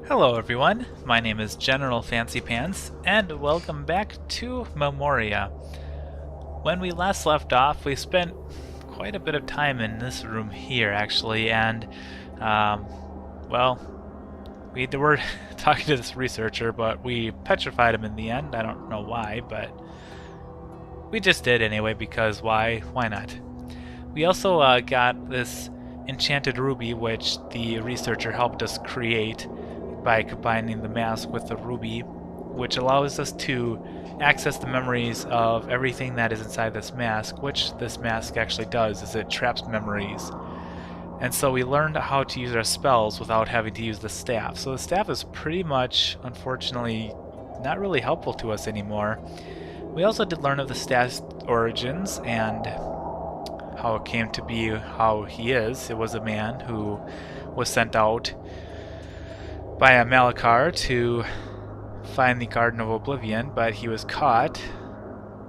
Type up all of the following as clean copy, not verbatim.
Hello everyone, my name is General Fancy Pants, and welcome back to Memoria. When we last left off, we spent quite a bit of time in this room here, actually, and, well, we were talking to this researcher, but we petrified him in the end. I don't know why, but we just did anyway, because why? Why not? We also got this Enchanted Ruby, which the researcher helped us create by combining the mask with the ruby, which allows us to access the memories of everything that is inside this mask, which this mask actually does, is it traps memories. And so we learned how to use our spells without having to use the staff. So the staff is pretty much, unfortunately, not really helpful to us anymore. We also did learn of the staff's origins and how it came to be how he is. It was a man who was sent out by a Malakar to find the Garden of Oblivion, but he was caught,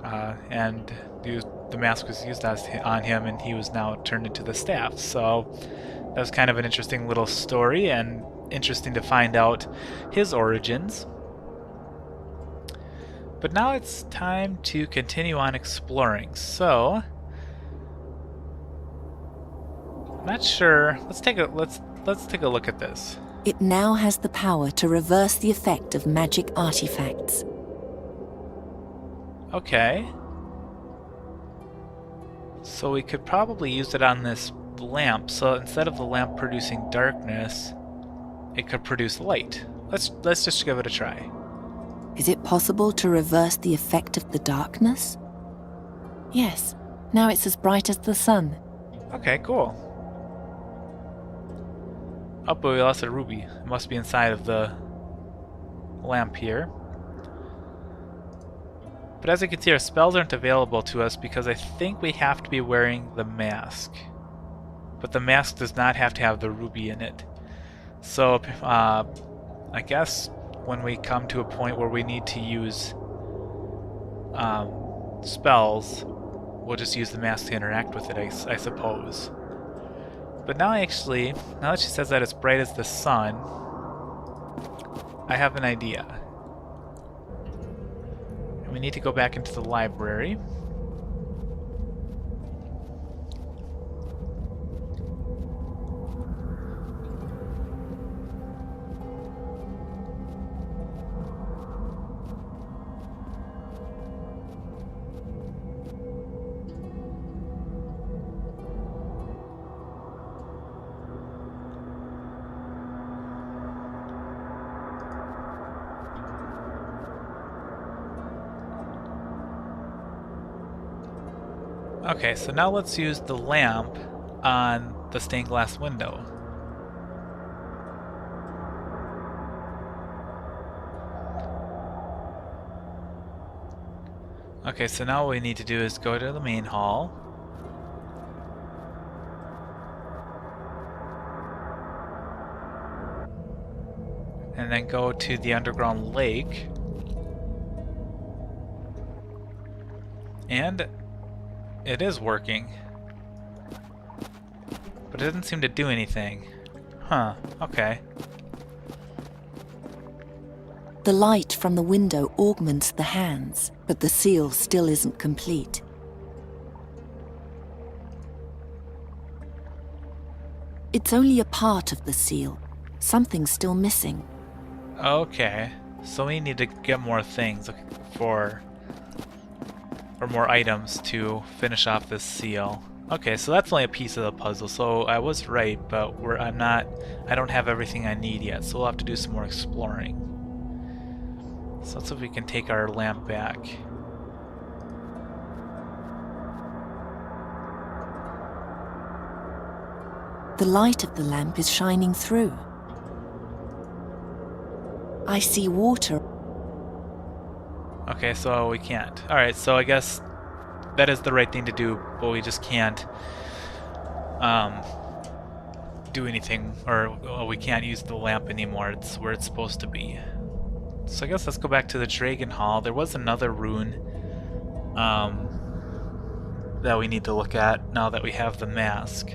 and the mask was used on him, and he was now turned into the staff. So that was kind of an interesting little story, and interesting to find out his origins. But now it's time to continue on exploring. So I'm not sure. Let's take a look at this. It now has the power to reverse the effect of magic artifacts. Okay. So we could probably use it on this lamp. So instead of the lamp producing darkness, it could produce light. Let's just give it a try. Is it possible to reverse the effect of the darkness? Yes. Now it's as bright as the sun. Okay, cool. Oh, but we lost a ruby. It must be inside of the lamp here. But as you can see, our spells aren't available to us because I think we have to be wearing the mask. But the mask does not have to have the ruby in it. So, I guess when we come to a point where we need to use spells, we'll just use the mask to interact with it, I suppose. But now that she says that it's bright as the sun, I have an idea. And we need to go back into the library. Okay, so now let's use the lamp on the stained glass window. Okay, so now what we need to do is go to the main hall. And then go to the underground lake. And it is working. But it doesn't seem to do anything. Huh, okay. The light from the window augments the hands, but the seal still isn't complete. It's only a part of the seal. Something's still missing. Okay, so we need to get more things or more items to finish off this seal. Okay, so that's only a piece of the puzzle, so I was right, but I don't have everything I need yet, so we'll have to do some more exploring. So let's see if we can take our lamp back. The light of the lamp is shining through. I see water. Okay, so we can't. Alright, so I guess that is the right thing to do, but we just can't do anything, or well, we can't use the lamp anymore. It's where it's supposed to be. So I guess let's go back to the Dragon Hall. There was another rune that we need to look at now that we have the mask.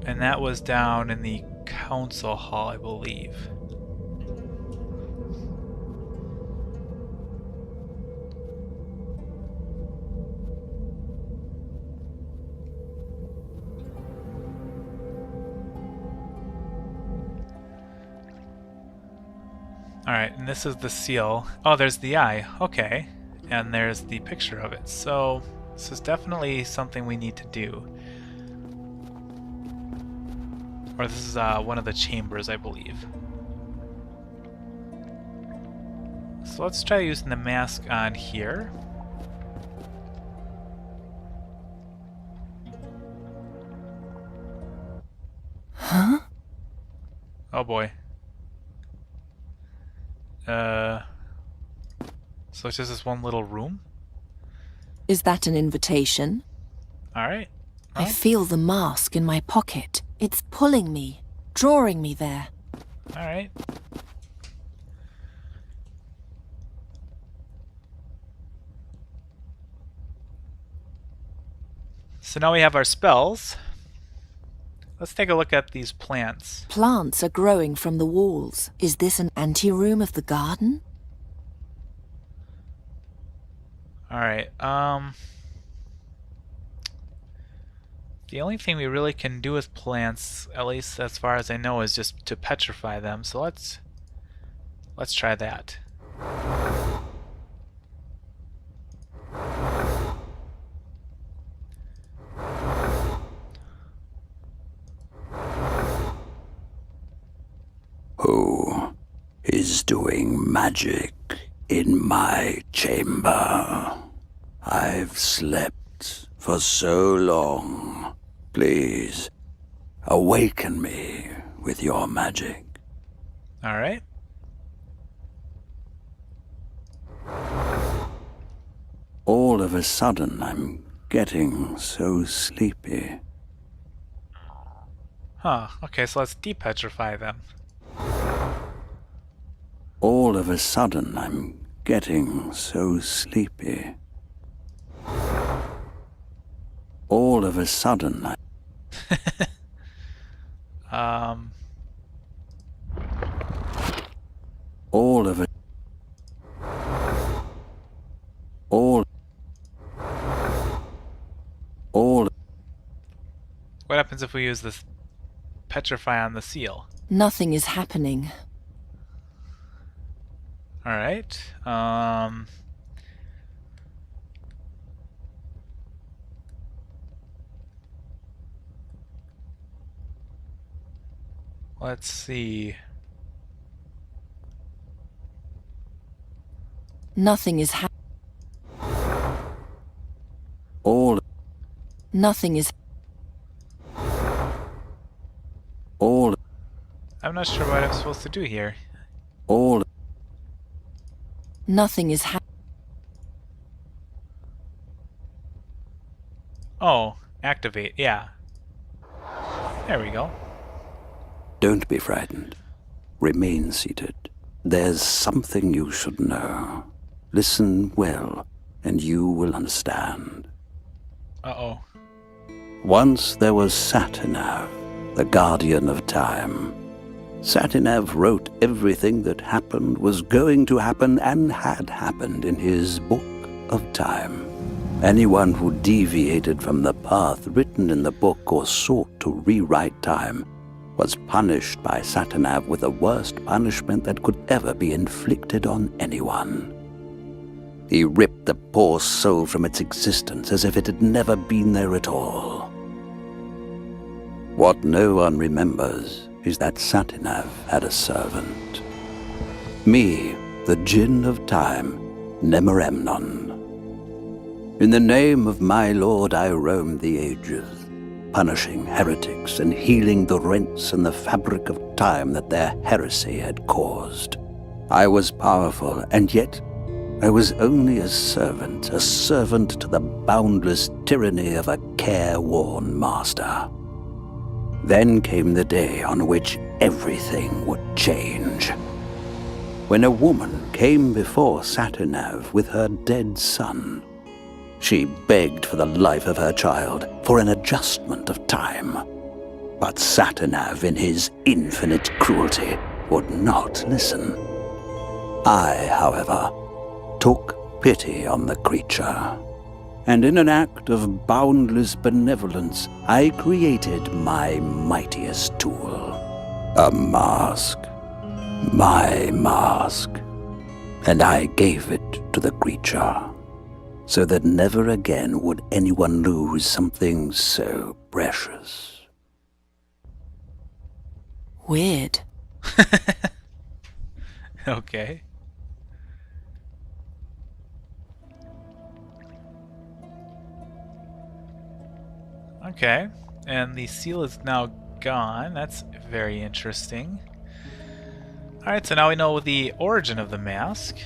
And that was down in the council hall, I believe. Alright, and this is the seal. Oh, there's the eye. Okay. And there's the picture of it. So, this is definitely something we need to do. Or this is one of the chambers, I believe. So let's try using the mask on here. Huh? Oh boy. So it's just this one little room? Is that an invitation? Alright. I feel the mask in my pocket. It's pulling me, drawing me there. Alright. So now we have our spells. Let's take a look at these plants. Plants are growing from the walls. Is this an anteroom of the garden? Alright, the only thing we really can do with plants, at least as far as I know, is just to petrify them. So let's try that. Who is doing magic in my chamber? I've slept for so long. Please, awaken me with your magic. Alright. All of a sudden, I'm getting so sleepy. Huh, okay, so let's depetrify them. All of a sudden, I'm getting so sleepy. All of a sudden, all of it. All. What happens if we use this petrify on the seal? Nothing is happening. Alright, let's see. Nothing is All. Nothing is All. I'm not sure what I'm supposed to do here. All. Nothing is Oh, activate, yeah. There we go. Don't be frightened. Remain seated. There's something you should know. Listen well, and you will understand. Uh-oh. Once there was Satinav, the guardian of time. Satinav wrote everything that happened, was going to happen, and had happened in his book of time. Anyone who deviated from the path written in the book or sought to rewrite time was punished by Satinav with the worst punishment that could ever be inflicted on anyone. He ripped the poor soul from its existence as if it had never been there at all. What no one remembers is that Satinav had a servant. Me, the Djinn of Time, Nemoremnon. In the name of my lord I roamed the ages, punishing heretics and healing the rents in the fabric of time that their heresy had caused. I was powerful, and yet I was only a servant to the boundless tyranny of a careworn master. Then came the day on which everything would change. When a woman came before Satinav with her dead son, she begged for the life of her child, for an adjustment of time. But Satinav, in his infinite cruelty, would not listen. I, however, took pity on the creature, and in an act of boundless benevolence, I created my mightiest tool. A mask. My mask. And I gave it to the creature, so that never again would anyone lose something so precious. Weird. Okay. Okay, and the seal is now gone. That's very interesting. Alright, so now we know the origin of the mask.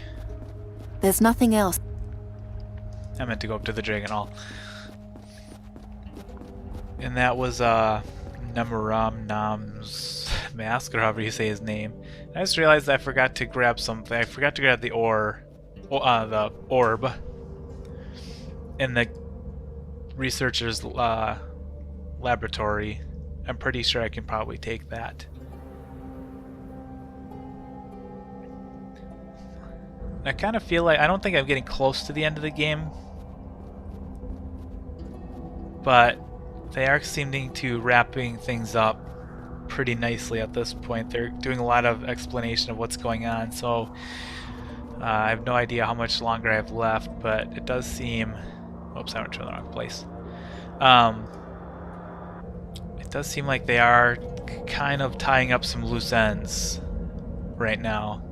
There's nothing else. I meant to go up to the Dragon Hall. And that was Nemoramnam's mask, or however you say his name. I just realized I forgot to grab something. I forgot to grab the orb in the researcher's laboratory. I'm pretty sure I can probably take that. I kind of feel like I don't think I'm getting close to the end of the game, but they are seeming to wrapping things up pretty nicely at this point. They're doing a lot of explanation of what's going on, so I have no idea how much longer I have left, but it does seem... Oops, I went to the wrong place. It does seem like they are kind of tying up some loose ends right now,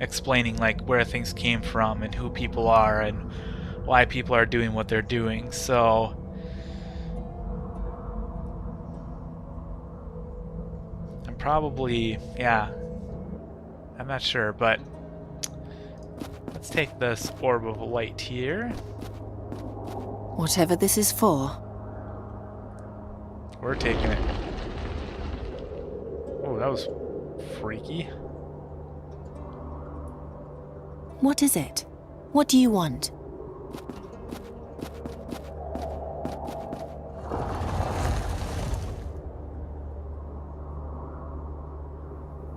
explaining like where things came from and who people are and why people are doing what they're doing. So I'm probably, yeah, I'm not sure, but let's take this orb of light here. Whatever this is for. We're taking it. Oh, that was freaky. What is it? What do you want?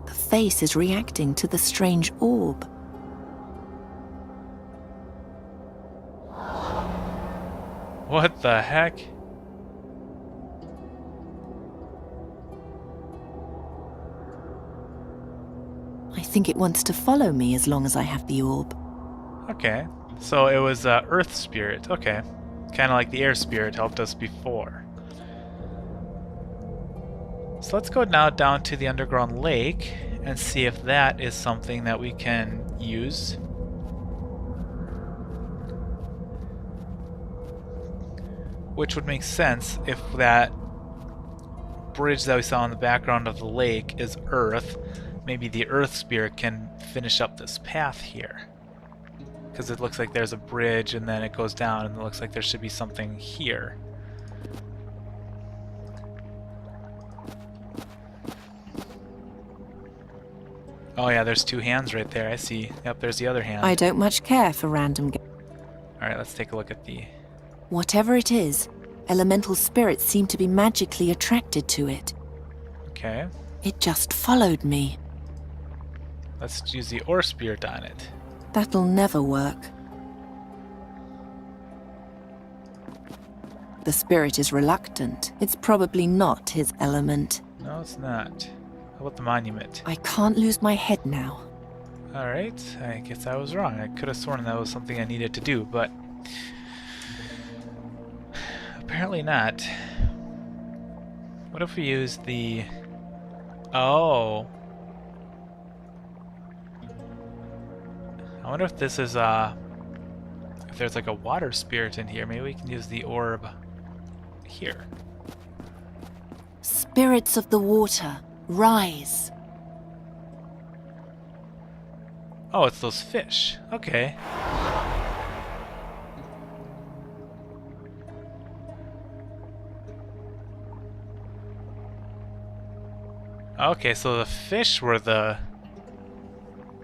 The face is reacting to the strange orb. What the heck? I think it wants to follow me as long as I have the orb. Okay, so it was Earth Spirit. Okay, kind of like the Air Spirit helped us before. So let's go now down to the underground lake and see if that is something that we can use. Which would make sense if that bridge that we saw in the background of the lake is Earth. Maybe the Earth Spirit can finish up this path here. Because it looks like there's a bridge and then it goes down and it looks like there should be something here. Oh yeah, there's two hands right there, I see. Yep, there's the other hand. I don't much care for random... Alright, let's take a look at the... Whatever it is, elemental spirits seem to be magically attracted to it. Okay. It just followed me. Let's use the Ore Spirit on it. That'll never work. The spirit is reluctant. It's probably not his element. No, it's not. How about the monument? I can't lose my head now. Alright, I guess I was wrong. I could have sworn that was something I needed to do, but... apparently not. What if we use the... Oh... I wonder if this is, if there's like a water spirit in here. Maybe we can use the orb here. Spirits of the water, rise. Oh, it's those fish. Okay. Okay, so the fish were the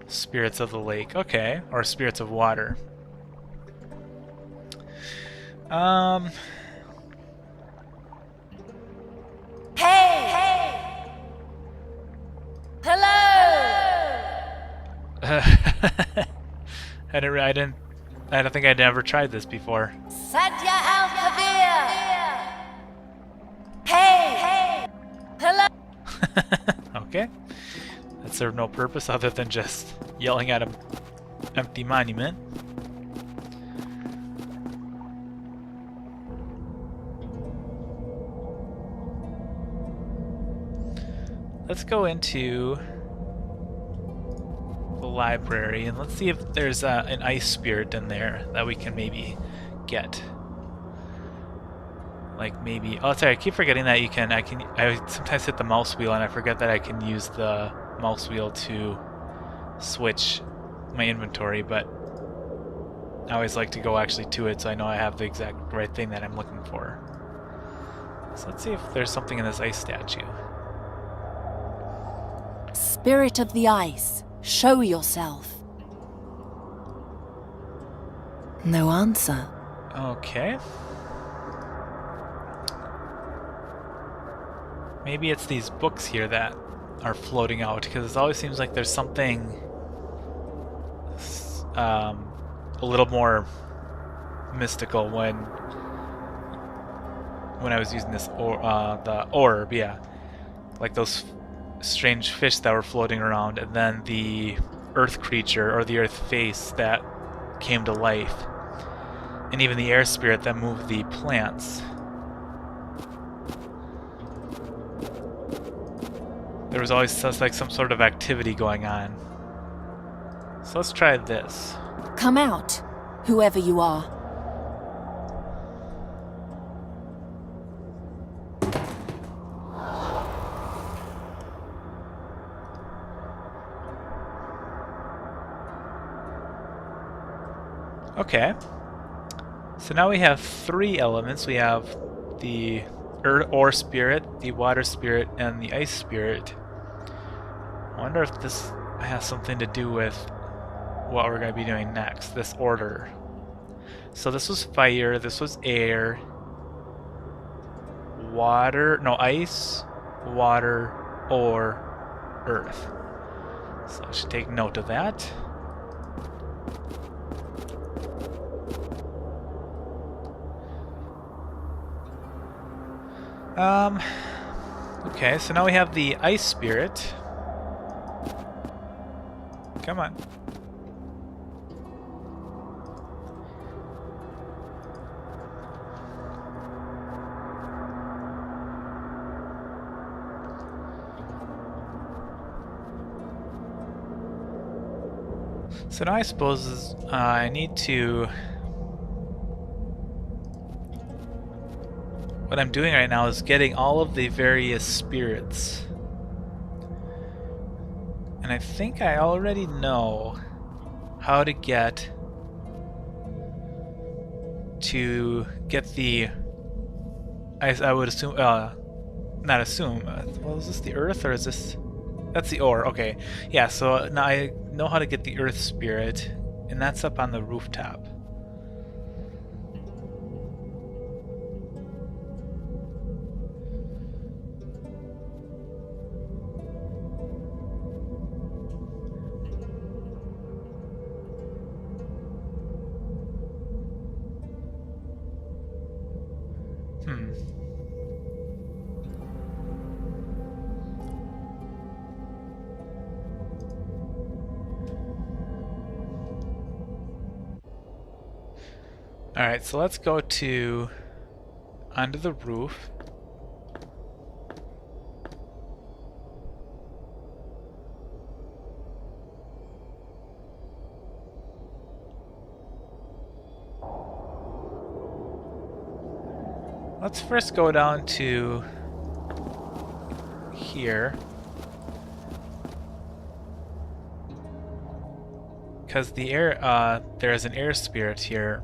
spirits of the lake. Okay, or spirits of water. Hey! I don't think I'd ever tried this before. Sadya al-Kabir! Hey! Hello! Okay. That served no purpose other than just yelling at an empty monument. Let's go into the library and let's see if there's an ice spirit in there that we can maybe get. Like maybe, oh sorry, I keep forgetting that I sometimes hit the mouse wheel and I forget that I can use the mouse wheel to switch my inventory, but I always like to go actually to it so I know I have the exact right thing that I'm looking for. So let's see if there's something in this ice statue. Spirit of the ice, show yourself. No answer. Okay. Maybe it's these books here that are floating out, because it always seems like there's something a little more mystical when I was using this the orb, yeah. Like those strange fish that were floating around, and then the earth creature or the earth face that came to life, and even the air spirit that moved the plants. There was always like some sort of activity going on. So let's try this. Come out, whoever you are. Okay. So now we have 3 elements. We have the ore spirit, the water spirit, and the ice spirit. I wonder if this has something to do with what we're going to be doing next, this order. So this was fire, this was air, ice, water, ore, earth. So I should take note of that. Okay, so now we have the ice spirit. Come on. So now I suppose I need to... What I'm doing right now is getting all of the various spirits. And I think I already know how to get the... I would assume... not assume. Well, is this the earth or is this... That's the ore, okay. Yeah, so now I know how to get the earth spirit, and that's up on the rooftop. Alright, so let's go onto the roof. Let's first go down to here. Because the air, there's an air spirit here.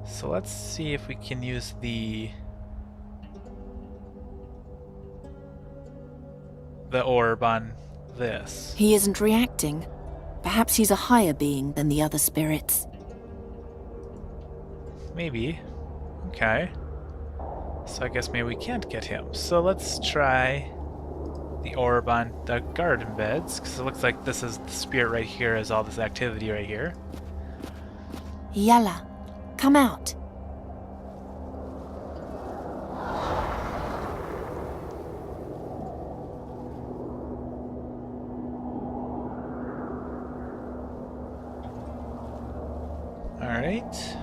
So let's see if we can use the orb on this. He isn't reacting. Perhaps he's a higher being than the other spirits. Maybe. Okay. So I guess maybe we can't get him. So let's try the orb on the garden beds, because it looks like this is the spirit right here, is all this activity right here. Yalla, come out. Alright.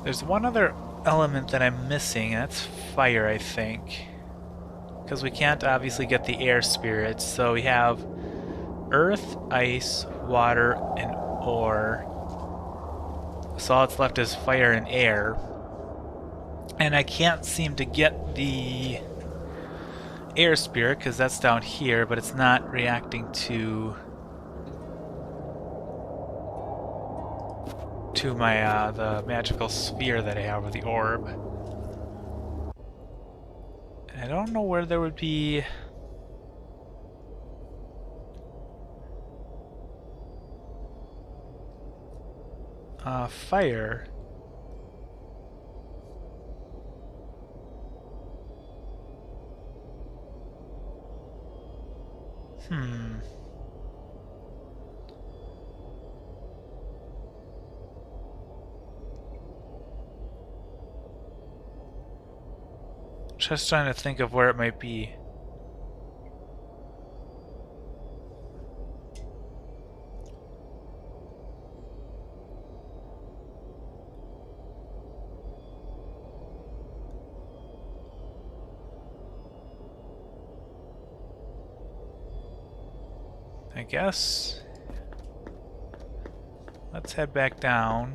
There's one other element that I'm missing, and that's fire, I think. Because we can't obviously get the air spirits, so we have earth, ice, water, and ore. So all that's left is fire and air. And I can't seem to get the air spirit, because that's down here, but it's not reacting to my the magical sphere that I have with the orb. I don't know where there would be fire. Just trying to think of where it might be. I guess let's head back down.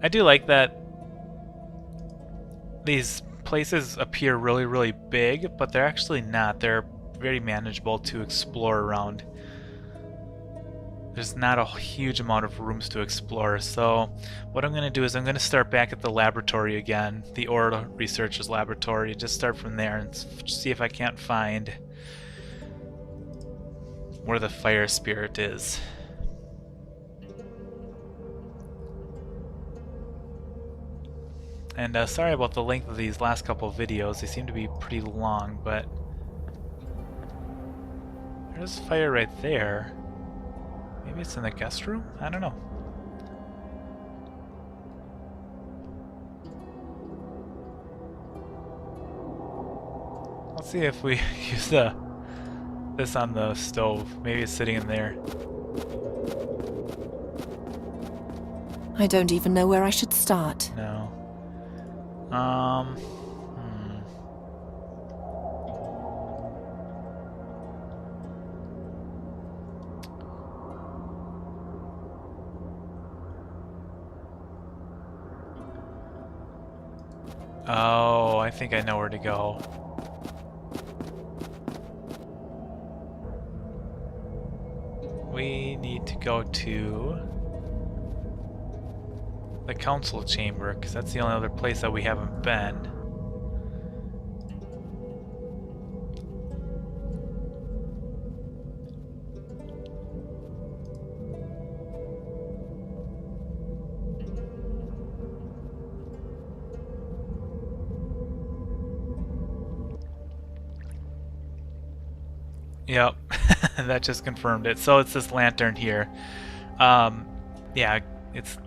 I do like that these places appear really, really big, but they're actually not. They're very manageable to explore around. There's not a huge amount of rooms to explore, so what I'm going to do is I'm going to start back at the laboratory again, the Ora Researcher's Laboratory, just start from there and see if I can't find where the fire spirit is. And sorry about the length of these last couple of videos, they seem to be pretty long, but there's fire right there. Maybe it's in the guest room? I don't know. Let's see if we use this on the stove. Maybe it's sitting in there. I don't even know where I should start. No. Oh, I think I know where to go. We need to go to the council chamber, because that's the only other place that we haven't been. Yep, that just confirmed it. So it's this lantern here. Yeah, it's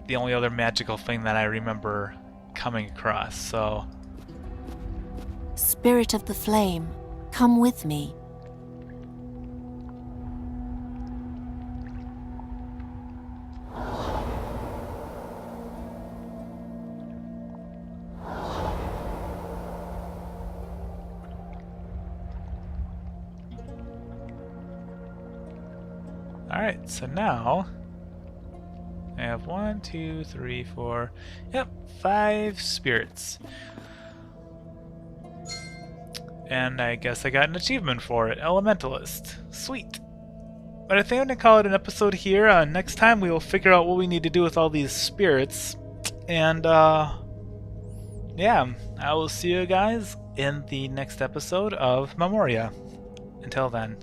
the only other magical thing that I remember coming across, so... Spirit of the flame, come with me. Alright, so now I have 1, 2, 3, 4, yep, 5 spirits. And I guess I got an achievement for it, Elementalist. Sweet. But I think I'm going to call it an episode here. Next time we will figure out what we need to do with all these spirits. And, yeah, I will see you guys in the next episode of Memoria. Until then.